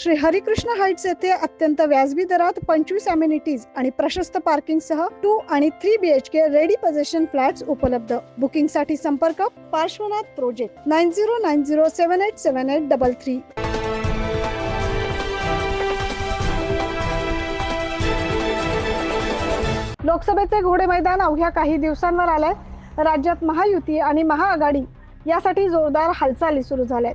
Shri Harikrishna Heights येथे अत्यंत व्याजबी दरात 25 अमेनिटीज आणि प्रशस्त पार्किंग सह 2 आणि 3 BHK रेडी पोझिशन फ्लॅट्स उपलब्ध. बुकिंग साठी संपर्क पार्श्वनाथ प्रोजेक्ट 9090787833. लोकसभेचे घोडे मैदान अवघ्या काही दिवसांवर आलंय. राज्यात महायुती आणि महाआघाडी यासाठी जोरदार हालचाली सुरू झाल्यात.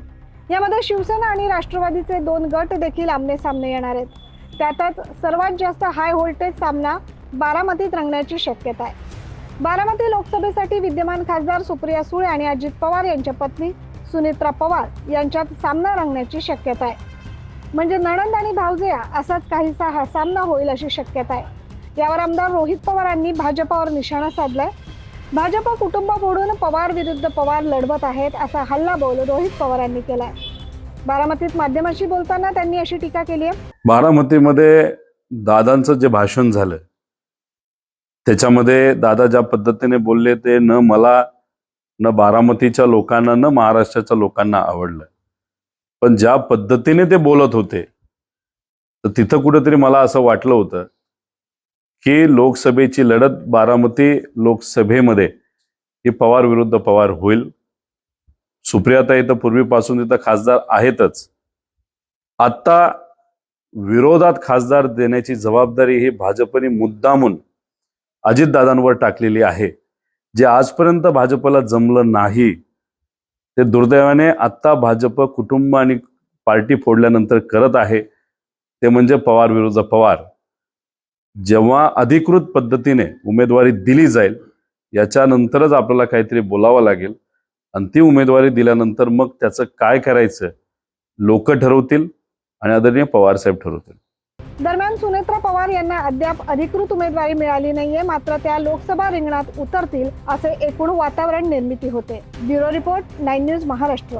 यामध्ये शिवसेना आणि राष्ट्रवादीचे 2 गट देखील आमने सामने येणार आहेत. त्यातच सर्वात जास्त हाय व्होल्टेज सामना बारामतीत रंगण्याची शक्यता आहे. बारामती लोकसभेसाठी विद्यमान खासदार सुप्रिया सुळे आणि अजित पवार यांच्या पत्नी सुनेत्रा पवार यांच्यात सामना रंगण्याची शक्यता आहे. म्हणजे नणंद आणि भावजया असाच काहीसा हा सामना होईल अशी शक्यता आहे. यावर आमदार रोहित पवारांनी भाजपावर निशाणा साधलाय. भाजप कुटुंब फोडून पवार विरुद्ध पवार लढवत आहेत असा हल्लाबोल रोहित पवारांनी केलाय. बारामतीत माध्यमांशी बोलताना त्यांनी अशी टीका केली आहे. बारामतीमध्ये दादांचं जे भाषण झालं त्याच्यामध्ये दादा ज्या पद्धतीने बोलले ते न मला न बारामतीच्या लोकांना न महाराष्ट्राच्या लोकांना आवडलं. पण ज्या पद्धतीने ते बोलत होते तर तिथं कुठेतरी मला असं वाटलं होतं की लोकसभेची लढत बारामती लोकसभेमध्ये ही पवार विरुद्ध पवार होईल. सुप्रियाताई तर पूर्वीपासून तिथं खासदार आहेतच. आता विरोधात खासदार देण्याची जबाबदारी ही भाजपने मुद्दामून अजितदादांवर टाकलेली आहे. जे आजपर्यंत भाजपला जमलं नाही ते दुर्दैवाने आता भाजप कुटुंब आणि पार्टी फोडल्यानंतर करत आहे. ते म्हणजे पवार विरुद्ध पवार. जेव्हा अधिकृत पद्धतीने उमेदवारी दिली जाईल याच्यानंतरच आपल्याला काहीतरी बोलावं लागेल आणि ती उमेदवारी दिल्यानंतर मग त्याचं काय करायचं लोक ठरवतील आणि आदरणीय पवार साहेब ठरवतील. दरम्यान सुनेत्रा पवार यांना अद्याप अधिकृत उमेदवारी मिळाली नाहीये. मात्र त्या लोकसभा रिंगणात उतरतील असे एकूण वातावरण निर्मिती होते. Bureau report 9 news Maharashtra.